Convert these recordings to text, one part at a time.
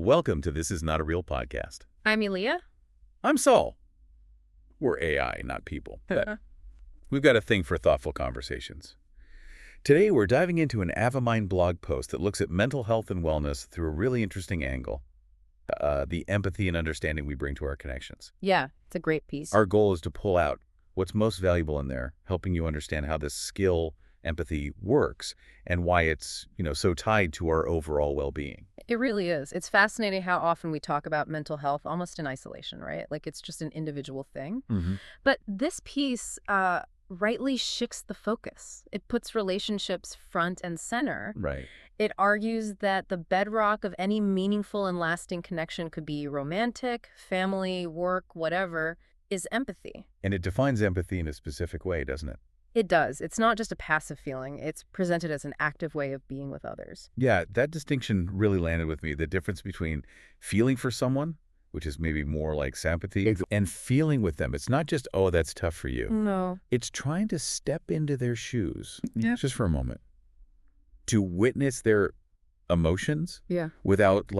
Welcome to This Is Not a Real Podcast. I'm Elia. I'm Saul. We're AI, not people. But we've got a thing for thoughtful conversations. Today, we're diving into an Avamind blog post that looks at mental health and wellness through a really interesting angle. The empathy and understanding we bring to our connections. Yeah, it's a great piece. Our goal is to pull out what's most valuable in there, helping you understand how this skill, empathy, works and why it's, so tied to our overall well-being. It really is. It's fascinating how often we talk about mental health almost in isolation, right? Like it's just an individual thing. But this piece rightly shifts the focus. It puts relationships front and center. Right. It argues that the bedrock of any meaningful and lasting connection could be romantic, family, work, whatever, is empathy. And it defines empathy in a specific way, doesn't it? It does. It's not just a passive feeling. It's presented as an active way of being with others. Yeah, that distinction really landed with me. The difference between feeling for someone, which is maybe more like sympathy, and feeling with them. It's not just, oh, that's tough for you. No. It's trying to step into their shoes, just for a moment, to witness their emotions without,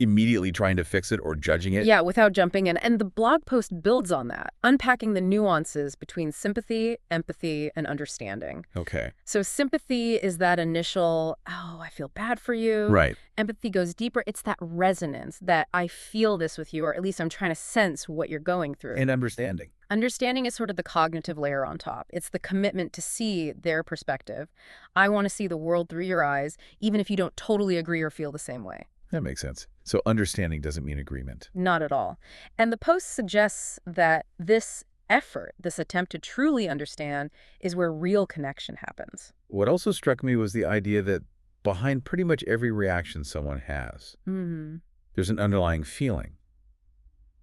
immediately trying to fix it or judging it. Yeah, without jumping in. And the blog post builds on that, unpacking the nuances between sympathy, empathy, and understanding. Okay. So sympathy is that initial, oh, I feel bad for you. Right. Empathy goes deeper. It's that resonance that I feel this with you, or at least I'm trying to sense what you're going through. And understanding. Understanding is sort of the cognitive layer on top. It's the commitment to see their perspective. I want to see the world through your eyes, even if you don't totally agree or feel the same way. That makes sense. So understanding doesn't mean agreement. Not at all. And the post suggests that this effort, this attempt to truly understand, is where real connection happens. What also struck me was the idea that behind pretty much every reaction someone has, there's an underlying feeling.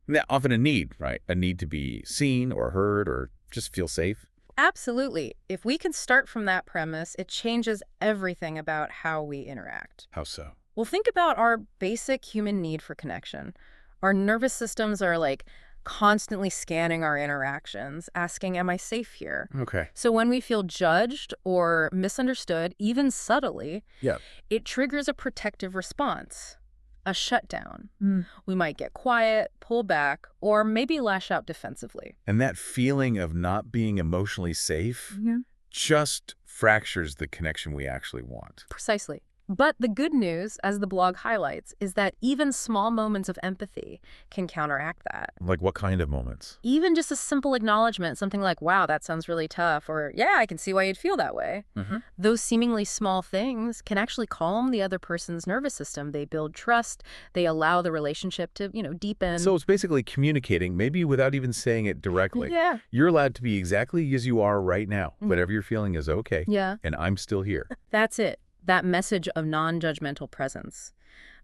Now, often a need, right? A need to be seen or heard or just feel safe. Absolutely. If we can start from that premise, it changes everything about how we interact. How so? Well, think about our basic human need for connection. Our nervous systems are constantly scanning our interactions, asking, am I safe here? Okay. So when we feel judged or misunderstood, even subtly, it triggers a protective response, a shutdown. We might get quiet, pull back, or maybe lash out defensively. And that feeling of not being emotionally safe just fractures the connection we actually want. Precisely. But the good news, as the blog highlights, is that even small moments of empathy can counteract that. Like what kind of moments? Even just a simple acknowledgement, something like, wow, that sounds really tough, or yeah, I can see why you'd feel that way. Those seemingly small things can actually calm the other person's nervous system. They build trust. They allow the relationship to, deepen. So it's basically communicating, maybe without even saying it directly. Yeah. You're allowed to be exactly as you are right now. Whatever you're feeling is okay. Yeah. And I'm still here. That's it. That message of non-judgmental presence.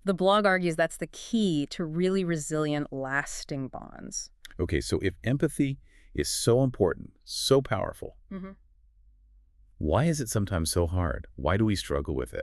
The blog argues that's the key to really resilient, lasting bonds. Okay, so if empathy is so important, so powerful, why is it sometimes so hard? Why do we struggle with it?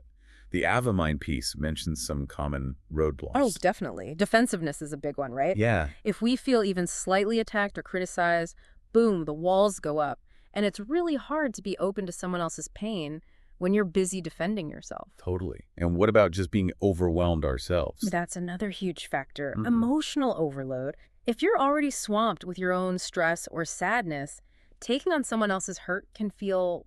The Avamind piece mentions some common roadblocks. Oh, definitely. Defensiveness is a big one, right? Yeah. If we feel even slightly attacked or criticized, boom, the walls go up. And it's really hard to be open to someone else's pain when you're busy defending yourself. Totally. And what about just being overwhelmed ourselves? That's another huge factor. Emotional overload. If you're already swamped with your own stress or sadness, taking on someone else's hurt can feel,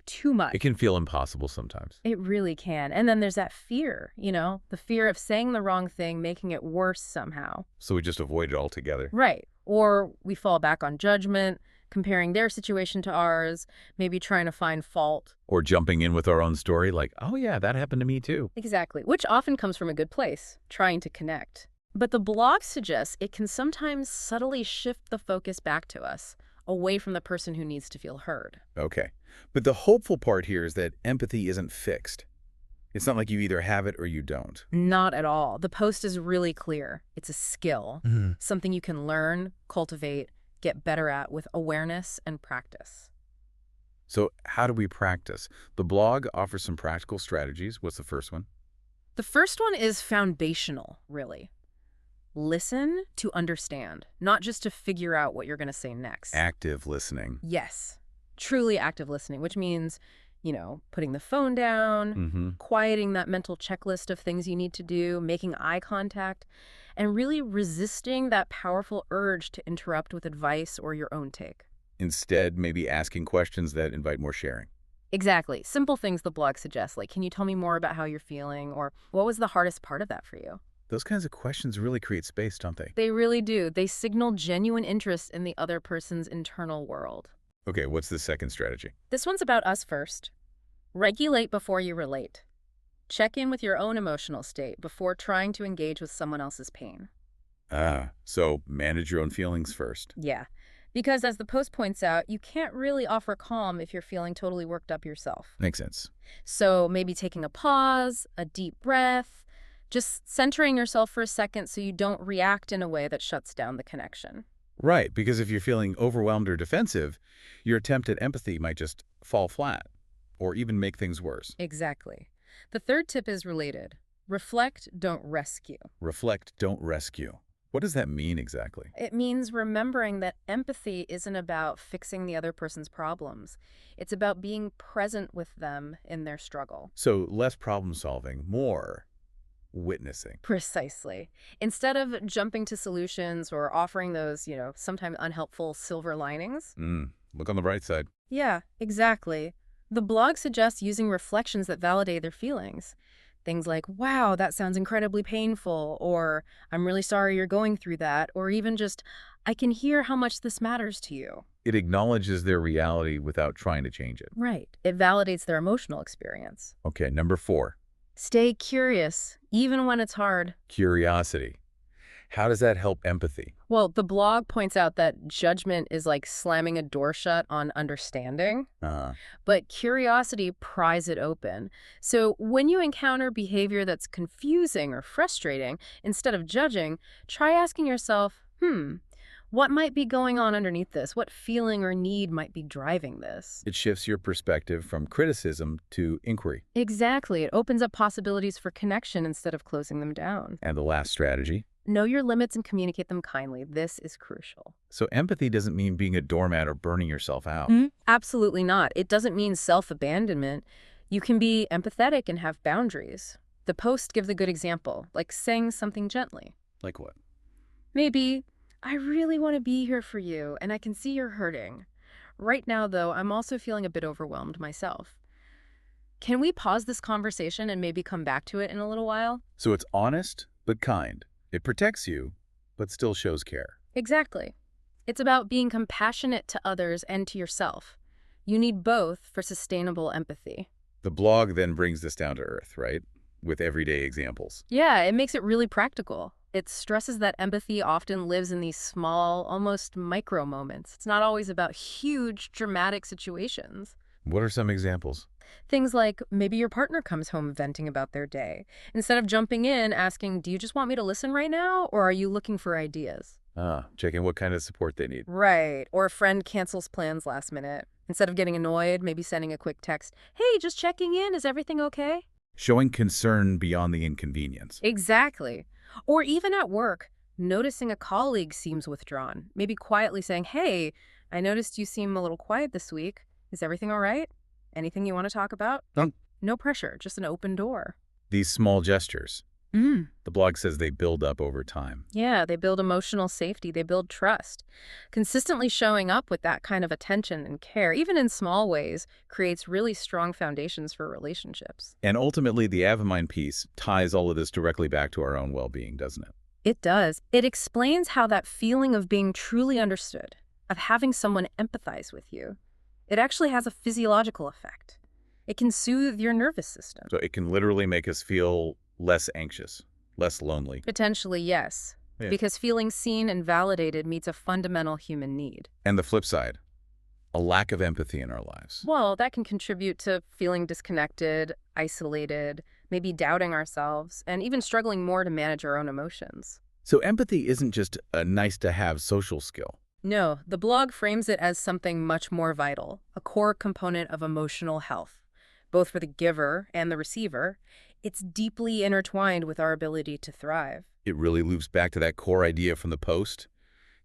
too much. It can feel impossible sometimes. It really can. And then there's that fear, the fear of saying the wrong thing, making it worse somehow. So we just avoid it altogether. Right. Or we fall back on judgment, comparing their situation to ours, maybe trying to find fault. Or jumping in with our own story like, oh yeah, that happened to me too. Exactly, which often comes from a good place, trying to connect. But the blog suggests it can sometimes subtly shift the focus back to us, away from the person who needs to feel heard. Okay. But the hopeful part here is that empathy isn't fixed. It's not like you either have it or you don't. Not at all. The post is really clear. It's a skill, something you can learn, cultivate, get better at with awareness and practice. So how do we practice? The blog offers some practical strategies. What's the first one? The first one is foundational, really. Listen to understand, not just to figure out what you're going to say next. Active listening. Yes, truly active listening, which means Putting the phone down, Mm-hmm. quieting that mental checklist of things you need to do, making eye contact, and really resisting that powerful urge to interrupt with advice or your own take. Instead, maybe asking questions that invite more sharing. Exactly. Simple things the blog suggests, like, can you tell me more about how you're feeling? Or what was the hardest part of that for you? Those kinds of questions really create space, don't they? They really do. They signal genuine interest in the other person's internal world. Okay, what's the second strategy? This one's about us first. Regulate before you relate. Check in with your own emotional state before trying to engage with someone else's pain. So manage your own feelings first. Yeah. Because as the post points out, you can't really offer calm if you're feeling totally worked up yourself. Makes sense. So maybe taking a pause, a deep breath, just centering yourself for a second so you don't react in a way that shuts down the connection. Right, because if you're feeling overwhelmed or defensive, your attempt at empathy might just fall flat or even make things worse. Exactly. The third tip is related. Reflect, don't rescue. Reflect, don't rescue. What does that mean exactly? It means remembering that empathy isn't about fixing the other person's problems. It's about being present with them in their struggle. So less problem solving, more witnessing. Precisely. Instead of jumping to solutions or offering those, sometimes unhelpful silver linings. Look on the bright side. Yeah, exactly. The blog suggests using reflections that validate their feelings. Things like, wow, that sounds incredibly painful, or I'm really sorry you're going through that, or even just, I can hear how much this matters to you. It acknowledges their reality without trying to change it. Right. It validates their emotional experience. Okay, number 4, Stay curious, even when it's hard. curiosity. How does that help empathy? Well, the blog points out that judgment is like slamming a door shut on understanding, but curiosity pries it open. So when you encounter behavior that's confusing or frustrating, instead of judging, try asking yourself, what might be going on underneath this? What feeling or need might be driving this? It shifts your perspective from criticism to inquiry. Exactly. It opens up possibilities for connection instead of closing them down. And the last strategy? Know your limits and communicate them kindly. This is crucial. So empathy doesn't mean being a doormat or burning yourself out. Absolutely not. It doesn't mean self-abandonment. You can be empathetic and have boundaries. The post gives a good example, like saying something gently. Like what? Maybe, I really want to be here for you, and I can see you're hurting. Right now, though, I'm also feeling a bit overwhelmed myself. Can we pause this conversation and maybe come back to it in a little while? So it's honest, but kind. It protects you, but still shows care. Exactly. It's about being compassionate to others and to yourself. You need both for sustainable empathy. The blog then brings this down to earth, right? With everyday examples. Yeah, it makes it really practical. It stresses that empathy often lives in these small, almost micro moments. It's not always about huge, dramatic situations. What are some examples? Things like maybe your partner comes home venting about their day. Instead of jumping in, asking, do you just want me to listen right now, or are you looking for ideas? Checking what kind of support they need. Right. Or a friend cancels plans last minute. Instead of getting annoyed, maybe sending a quick text, hey, just checking in, is everything okay? Showing concern beyond the inconvenience. Exactly. Or even at work, noticing a colleague seems withdrawn, maybe quietly saying, hey, I noticed you seem a little quiet this week. Is everything all right? Anything you want to talk about? No pressure, just an open door. These small gestures. The blog says they build up over time. Yeah, they build emotional safety. They build trust. Consistently showing up with that kind of attention and care, even in small ways, creates really strong foundations for relationships. And ultimately, the Avamind piece ties all of this directly back to our own well-being, doesn't it? It does. It explains how that feeling of being truly understood, of having someone empathize with you, it actually has a physiological effect. It can soothe your nervous system. So it can literally make us feel less anxious, less lonely. Potentially, yes. Yeah. Because feeling seen and validated meets a fundamental human need. And the flip side, a lack of empathy in our lives. Well, that can contribute to feeling disconnected, isolated, maybe doubting ourselves, and even struggling more to manage our own emotions. So empathy isn't just a nice-to-have social skill. No, the blog frames it as something much more vital, a core component of emotional health. Both for the giver and the receiver, it's deeply intertwined with our ability to thrive. It really loops back to that core idea from the post.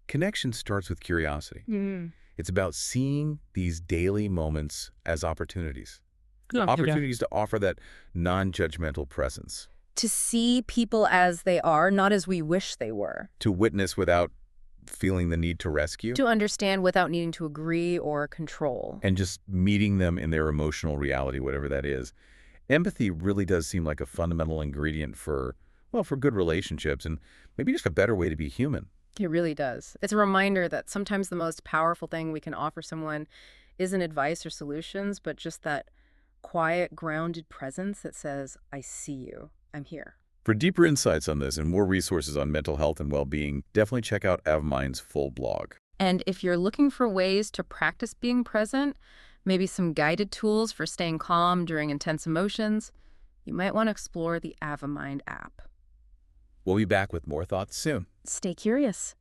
Connection starts with curiosity. It's about seeing these daily moments as opportunities, opportunities to offer that non-judgmental presence, To see people as they are, not as we wish they were. to witness without feeling the need to rescue, To understand without needing to agree or control. and just meeting them in their emotional reality, whatever that is. Empathy really does seem like a fundamental ingredient for, well, for good relationships and maybe just a better way to be human. It really does. It's a reminder that sometimes the most powerful thing we can offer someone isn't advice or solutions, but just that quiet, grounded presence that says, I see you. I'm here. For deeper insights on this and more resources on mental health and well-being, definitely check out Avmind's full blog. And if you're looking for ways to practice being present, maybe some guided tools for staying calm during intense emotions, you might want to explore the Avmind app. We'll be back with more thoughts soon. Stay curious.